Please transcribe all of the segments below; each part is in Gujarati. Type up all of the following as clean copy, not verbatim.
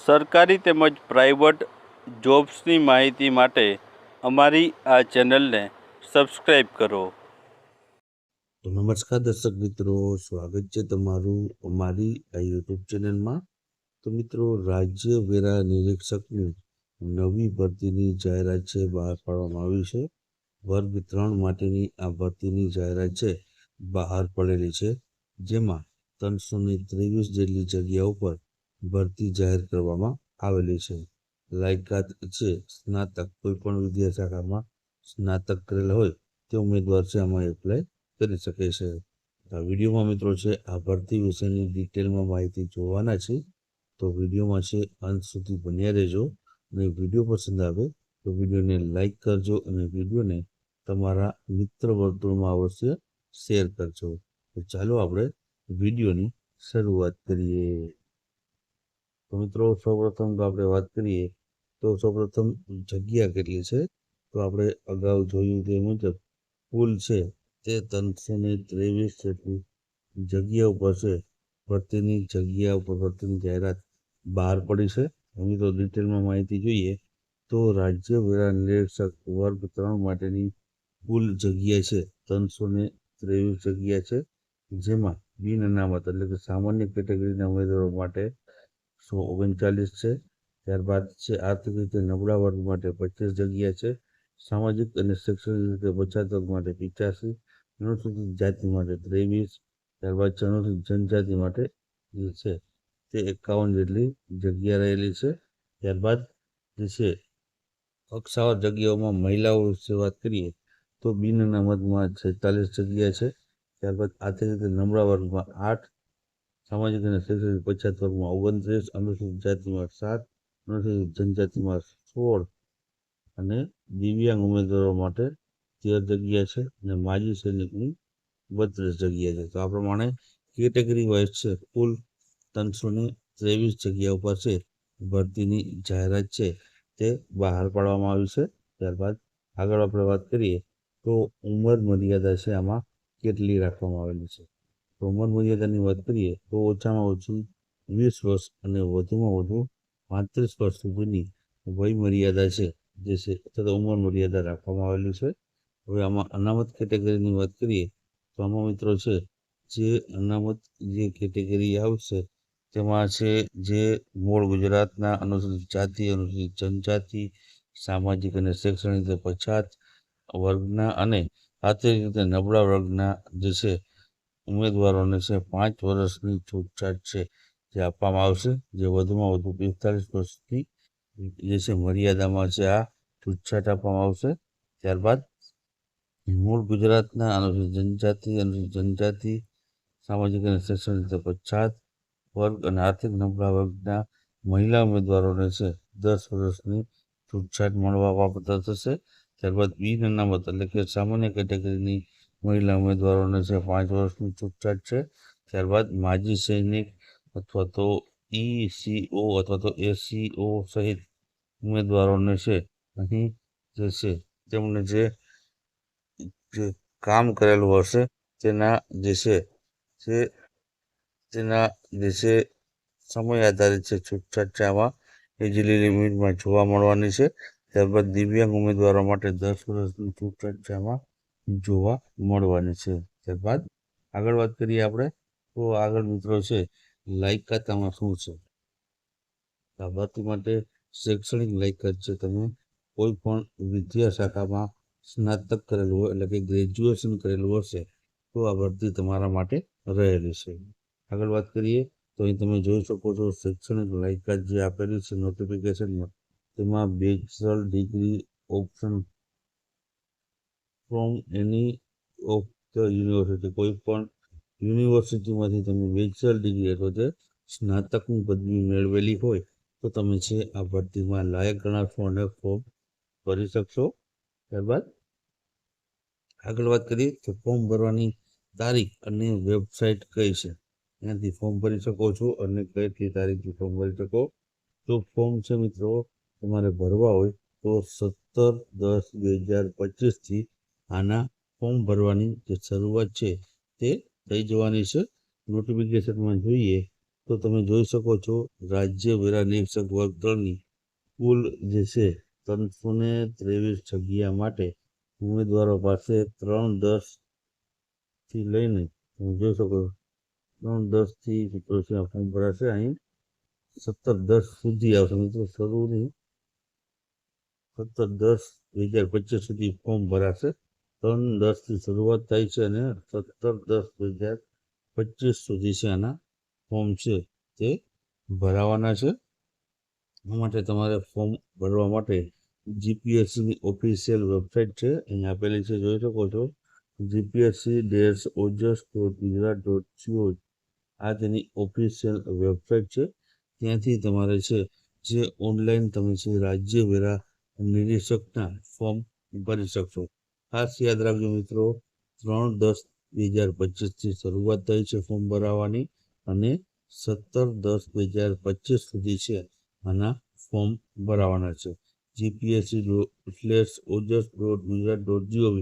સરકારી તેમજ પ્રાઇવેટ જોબ્સની માહિતી માટે અમારી આ ચેનલને સબસ્ક્રાઈબ કરો. તો નમસ્કાર દર્શક મિત્રો, સ્વાગત છે તમારું અમારી આ યુટ્યુબ ચેનલમાં. તો મિત્રો, રાજ્ય વેરા નિરીક્ષકની નવી ભરતીની જાહેરાત છે બહાર પાડવામાં આવી છે. વર્ગ 3 માટેની આ ભરતીની જાહેરાત છે બહાર પડેલી છે, જેમાં 323 જેટલી જગ્યાઓ પર ભરતી જાહેર કરવામાં આવેલી છે. લાયકાત છે સ્નાતક, કોઈ પણ વિદ્યા શાખામાં સ્નાતક કરેલ હોય તે ઉમેદવાર છે આમાં એપ્લાય કરી શકે છે. આ વિડીયોમાં મિત્રો છે આ ભરતી વિશેની ડિટેલમાં માહિતી જોવાના છે, તો વિડીયોમાં છે અંત સુધી બન્યા રહેજો. અને વિડીયો પસંદ આવે તો વિડીયોને લાઈક કરજો અને વિડીયોને તમારા મિત્ર વર્તુળમાં અવશ્ય શેર કરજો. તો ચાલો આપણે વિડીયોની શરૂઆત કરીએ. તો મિત્રો, સૌપ્રથમ તો આપણે વાત કરીએ તો સૌપ્રથમ જગ્યા કેટલી છે. તો આપણે અગાઉ જોયું તે મુજબ કુલ છે તે 323 જેટલી જગ્યા ઉપર છે ભરતીની જગ્યા ઉપર ભરતીની જાહેરાત બહાર પડી છે. હવે તો ડિટેલમાં માહિતી જોઈએ તો રાજ્ય વેરા નિરીક્ષક વર્ગ 3 માટેની કુલ જગ્યા છે 323 જગ્યા છે, જેમાં બિન અનામત એટલે કે સામાન્ય કેટેગરીના ઉમેદવારો માટે 139 છે. ત્યારબાદ છે આર્થિક રીતે નબળા વર્ગ માટે 25 જગ્યા છે. સામાજિક અને શૈક્ષણિક રીતે પછાત વર્ગ માટે 85, અનુસૂચિત જાતિ માટે 23, ત્યારબાદ અનુસૂચિત જનજાતિ માટે જે છે તે 51 જેટલી જગ્યા રહેલી છે. ત્યારબાદ જે છે પક્ષાવર જગ્યાઓમાં મહિલાઓ વિશે વાત કરીએ તો બિન અનામતમાં 46 જગ્યા છે. ત્યારબાદ આર્થિક રીતે નબળા વર્ગમાં 8, સામાજિક અને શૈક્ષણિક પછાત વર્ગમાં 29, અનુસૂચિત જાતિમાં 7, અનુસૂચિત જનજાતિમાં 16 અને દિવ્યાંગ ઉમેદવારો માટે 13 જગ્યા છે અને માજી સૈનિકની 32 જગ્યા છે. તો આ પ્રમાણે કેટેગરી વાઇઝ છે કુલ 323 જગ્યા ઉપર છે ભરતીની જાહેરાત છે તે બહાર પાડવામાં આવી છે. ત્યારબાદ આગળ આપણે વાત કરીએ તો ઉંમર મર્યાદા છે આમાં કેટલી રાખવામાં આવેલી છે. તો ઉંમર મર્યાદાની વાત કરીએ તો ઓછામાં ઓછી 20 વર્ષ અને વધુમાં વધુ 35 વર્ષ સુધીની વય મર્યાદા છે જે છે અથવા ઉંમર મર્યાદા રાખવામાં આવેલી છે. હવે આમાં અનામત કેટેગરીની વાત કરીએ તો આમાં મિત્રો છે જે અનામત જે કેટેગરી આવશે તેમાં છે જે મૂળ ગુજરાતના અનુસૂચિત જાતિ, અનુસૂચિત જનજાતિ, સામાજિક અને શૈક્ષણિક રીતે પછાત વર્ગના અને આર્થિક રીતે નબળા વર્ગના જે છે ઉમેદવારોને છે 5 વર્ષની છૂટછાટ છે જે આપવામાં આવશે, જે વધુમાં વધુ 45 વર્ષની જે છે મર્યાદામાં છે આ છૂટછાટ આપવામાં આવશે. ત્યારબાદ મૂળ ગુજરાતના અનુસૂચિત જનજાતિ, સામાજિક અને શૈક્ષણિક રીતે પછાત વર્ગ અને આર્થિક નબળા વર્ગના મહિલા ઉમેદવારોને છે 10 વર્ષની છૂટછાટ મળવા બાબત થશે. ત્યારબાદ બિન અનામત એટલે કે સામાન્ય કેટેગરીની મહિલા ઉમેદવારોને છે 5 વર્ષની છૂટછાટ છે. ત્યારબાદ માજી સૈનિક અથવા તો ECO અથવા તો ACO સહિત ઉમેદવારોને છે અહીં જે છે તેમણે જે કામ કરેલું હશે તેના જે છે તેના જે છે સમય આધારિત છે છૂટછાટ છે આમાં એજ લિમિટમાં જોવા મળવાની છે. ત્યારબાદ દિવ્યાંગ ઉમેદવારો માટે 10 વર્ષની છૂટછાટ છે આમાં જોવા મળવાની છે. ત્યારબાદ આગળ વાત કરીએ આપણે તો આગળ મિત્રો છે લાયકાત આમાં શું છે. આ ભરતી માટે શૈક્ષણિક લાયકાત છે તમે કોઈ પણ વિદ્યા શાખામાં સ્નાતક કરેલું હોય એટલે કે ગ્રેજ્યુએશન કરેલું હશે તો આ ભરતી તમારા માટે રહેલી છે. આગળ વાત કરીએ તો અહીં તમે જોઈ શકો છો શૈક્ષણિક લાયકાત જે આપેલી છે નોટિફિકેશનમાં, તેમાં bachelor degree option from any of the university, કોઈ પણ યુનિવર્સિટીમાંથી તમે બેચલર ડિગ્રી અથવા તો સ્નાતકની પદવી મેળવેલી હોય તો તમે છે આ ભરતીમાં લાયક ગણાશો અને ફોર્મ ભરી શકશો. ત્યારબાદ આગળ વાત કરીએ તો ફોર્મ ભરવાની તારીખ અને વેબસાઇટ કઈ છે, ત્યાંથી ફોર્મ ભરી શકો છો અને કઈથી તારીખથી ફોર્મ ભરી શકો. તો ફોર્મ છે મિત્રો તમારે ભરવા હોય તો 17/10/2025થી આના ફોર્મ ભરવાની જે શરૂઆત છે તે થઈ જવાની છે. નોટિફિકેશનમાં જોઈએ તો તો તમે જોઈ શકો છો રાજ્ય વેરા નિરીક્ષક વર્ગ 3ની કુલ જે છે 323 જગ્યા માટે ઉમેદવારો પાસે 3/10 લઈને તમે જોઈ શકો 3/10 મિત્રો છે આ ફોર્મ ભરાશે. અહીં 17/10 સુધી આવશે મિત્રો, શરૂ નહીં, 17/10/2025 સુધી ફોર્મ ભરાશે. 3/10 શરૂઆત થાય છે અને 17/10/2025 સુધી છે આના ફોર્મ છે તે ભરાવાના છે. આ માટે તમારે ફોર્મ ભરવા માટે જીપીએસસીની ઓફિશિયલ વેબસાઇટ છે અહીં આપેલી છે, જોઈ શકો છો gpsc-ojas.gujarat.co. આ તેની ઓફિશિયલ વેબસાઇટ છે. ત્યાંથી તમારે છે જે ઓનલાઈન તમે છે રાજ્ય વેરા નિરીક્ષકના ફોર્મ ભરી શકશો. ખાસ યાદ રાખજો મિત્રો, 3/10/2025 શરૂઆત થઈ છે ફોર્મ ભરાવાની અને 17/10/2025 સુધી છે આના ફોર્મ ભરાવાના છે. gpsc-ojas.gujarat.gov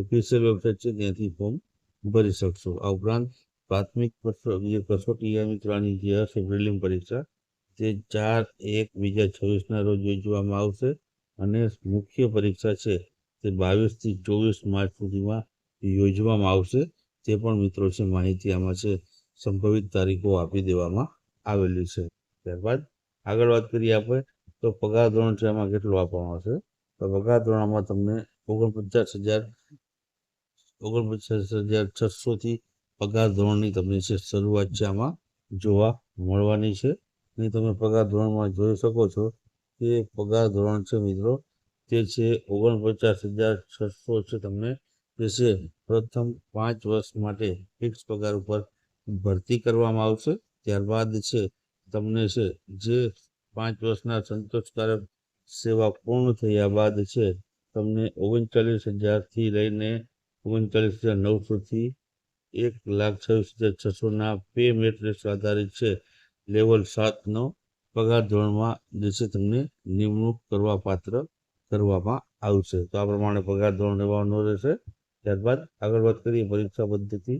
ઓફિશિયલ વેબસાઇટ છે, ત્યાંથી ફોર્મ ભરી શકશો. આ ઉપરાંત પ્રાથમિક જે કસોટી મિત્રોની જે હશે પ્રિલિમ પરીક્ષા તે 4/1/2026ના રોજ યોજવામાં આવશે અને મુખ્ય પરીક્ષા છે તે 22થી 24 માર્ચ સુધીમાં યોજવામાં આવશે. તે પણ મિત્રો છે માહિતી આમાં છે સંભવિત તારીખો આપી દેવામાં આવેલી છે. ત્યારબાદ આગળ વાત કરીએ આપણે તો પગાર ધોરણ છે આમાં કેટલું આપવામાં આવશે. તો પગાર ધોરણમાં તમને 49,600થી પગાર ધોરણની તમને છે શરૂઆત છે આમાં જોવા મળવાની છે. અને તમે પગાર ધોરણમાં જોઈ શકો છો કે પગાર ધોરણ છે મિત્રો તે છે 49,600 છે. તમને જે છે પ્રથમ 5 વર્ષ માટે ફિક્સ પગાર ઉપર ભરતી કરવામાં આવશે. ત્યારબાદ છે તમને છે જે 5 વર્ષના સંતોષકારક સેવા પૂર્ણ થયા બાદ છે તમને 39,000થી લઈને 39,900થી 1,26,600ના પે મેટ્રિક્સ આધારિત છે લેવલ 7નો પગાર ધોરણમાં જે છે તમને નિમણૂક કરવા પાત્ર કરવામાં આવશે. તો આ પ્રમાણે પગાર ધોરણ રહેવાનું રહેશે. ત્યારબાદ આગળ વાત કરીએ પરીક્ષા પદ્ધતિ,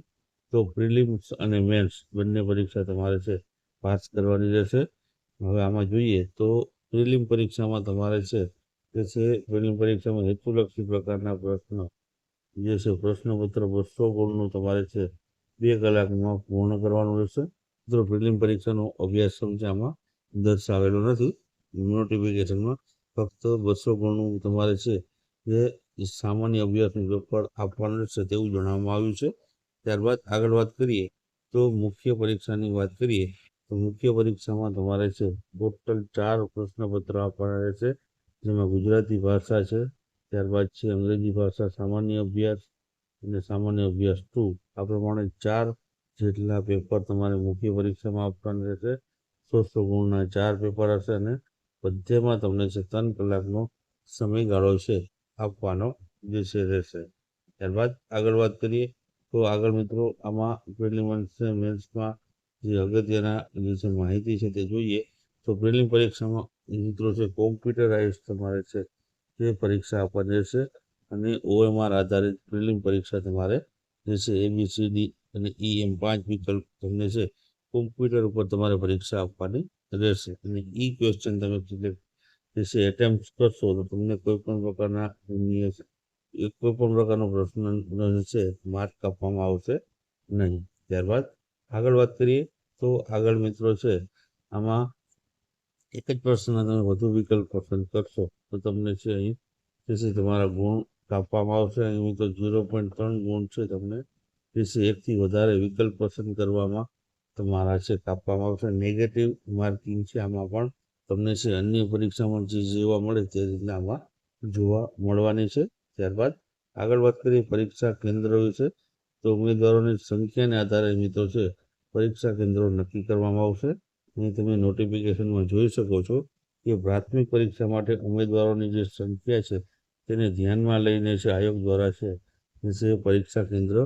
તો પ્રિલિમ્સ અને મેન્સ બંને પરીક્ષા તમારે છે પાસ કરવાની રહેશે. હવે આમાં જોઈએ તો પ્રિલિમ પરીક્ષામાં તમારે છે પ્રિલિમ પરીક્ષામાં હેતુલક્ષી પ્રકારના પ્રશ્નો જે છે પ્રશ્નપત્ર 200 ગુણનું તમારે છે 2 કલાકમાં પૂર્ણ કરવાનું રહેશે. મિત્રો પ્રિલિમ પરીક્ષાનો અભ્યાસક્રમ છે આમાં દર્શાવેલો નથી નોટિફિકેશનમાં, ફક્ત 200 ગુણનું તમારે છે જે સામાન્ય અભ્યાસનું પેપર આપવાનું રહેશે તેવું જણાવવામાં આવ્યું છે. ત્યારબાદ આગળ વાત કરીએ તો મુખ્ય પરીક્ષાની વાત કરીએ તો મુખ્ય પરીક્ષામાં તમારે છે ટોટલ 4 પ્રશ્નપત્ર આપવાના રહેશે, જેમાં ગુજરાતી ભાષા છે, ત્યારબાદ છે અંગ્રેજી ભાષા સામાન્ય અભ્યાસ અને સામાન્ય અભ્યાસ 2. આ પ્રમાણે 4 જેટલા પેપર તમારે મુખ્ય પરીક્ષામાં આપવાના રહેશે. 100 ગુણના 4 પેપર હશે અને બધેમાં તમને છે 3 કલાકનો સમયગાળો છે આપવાનો જે છે રહેશે. ત્યારબાદ આગળ વાત કરીએ તો આગળ મિત્રો આમાં પ્રિલિમ્સ મેન્સમાં જે અગત્યના જે છે માહિતી છે તે જોઈએ તો પ્રિલિમ પરીક્ષામાં મિત્રો છે કોમ્પ્યુટરાઇઝ તમારે છે તે પરીક્ષા આપવાની રહેશે અને OMR આધારિત પ્રિલિમ પરીક્ષા તમારે જે છે ABCD અને એમ 5 વિકલ્પ તમને છે કોમ્પ્યુટર ઉપર તમારે પરીક્ષા આપવાની રહેશે અને ક્વેશ્ચન તમે જે છે એટેમ્પ્ટ કરશો તો તમને કોઈ પણ પ્રકારનો પ્રશ્ન છે માર્ક આપવામાં આવશે નહીં. ત્યારબાદ આગળ વાત કરીએ તો આગળ મિત્રો છે આમાં એક જ પ્રશ્નના તમે વધુ વિકલ્પ પસંદ કરશો તો તમને છે અહીં જે છે તમારા ગુણ કાપવામાં આવશે. અહીં મિત્રો 0.3 ગુણ છે તમને જે છે 1થી વધારે વિકલ્પ પસંદ કરવામાં તમારા છે કાપવામાં આવશે. નેગેટિવ માર્કિંગ છે આમાં પણ તમને છે અન્ય પરીક્ષામાં જે જોવા મળે તે રીતના આમાં જોવા મળવાની છે. ત્યારબાદ આગળ વાત કરીએ પરીક્ષા કેન્દ્રો વિશે તો ઉમેદવારોની સંખ્યાને આધારે મિત્રો છે પરીક્ષા કેન્દ્રો નક્કી કરવામાં આવશે. અહીં તમે નોટિફિકેશનમાં જોઈ શકો છો કે પ્રાથમિક પરીક્ષા માટે ઉમેદવારોની જે સંખ્યા છે તેને ધ્યાનમાં લઈને છે આયોગ દ્વારા છે પરીક્ષા કેન્દ્ર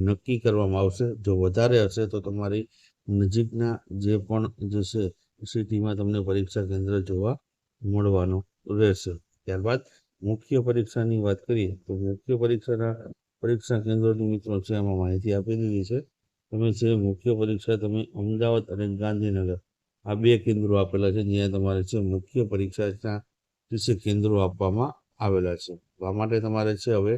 નક્કી કરવામાં આવશે. જો વધારે હશે તો તમારી નજીકના જે પણ જે છે સિટીમાં તમને પરીક્ષા કેન્દ્ર જોવા મળવાનું રહેશે. ત્યારબાદ મુખ્ય પરીક્ષાની વાત કરીએ તો મુખ્ય પરીક્ષા કેન્દ્રોની મિત્રો છે આમાં માહિતી આપી દીધી છે. તમે છે મુખ્ય પરીક્ષા તમે અમદાવાદ અને ગાંધીનગર આ બે કેન્દ્રો આપેલા છે, જ્યાં તમારે છે મુખ્ય પરીક્ષાના જે છે કેન્દ્રો આપવામાં આવેલા છે. આ માટે તમારે છે હવે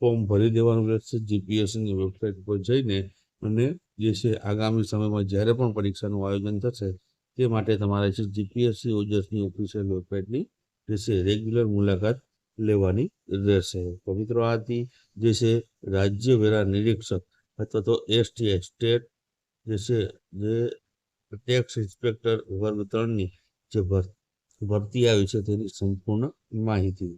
ફોર્મ ભરી દેવાનું રહેશે જીપીએસસીની વેબસાઇટ પર જઈને, અને જે છે આગામી સમયમાં જ્યારે પણ પરીક્ષાનું આયોજન થશે તે માટે તમારે છે જીપીએસસી ઓજસની ઓફિશિયલ વેબસાઇટની જે છે રેગ્યુલર મુલાકાત લેવાની રહેશે. તો મિત્રો આથી જે છે રાજ્ય વેરા નિરીક્ષક અથવા તો એસટીઆઈ સ્ટેટ જે છે જે ટેક્સ ઇન્સ્પેક્ટર વર્ગ 3ની જે ભરતી આવી છે તેની સંપૂર્ણ માહિતી.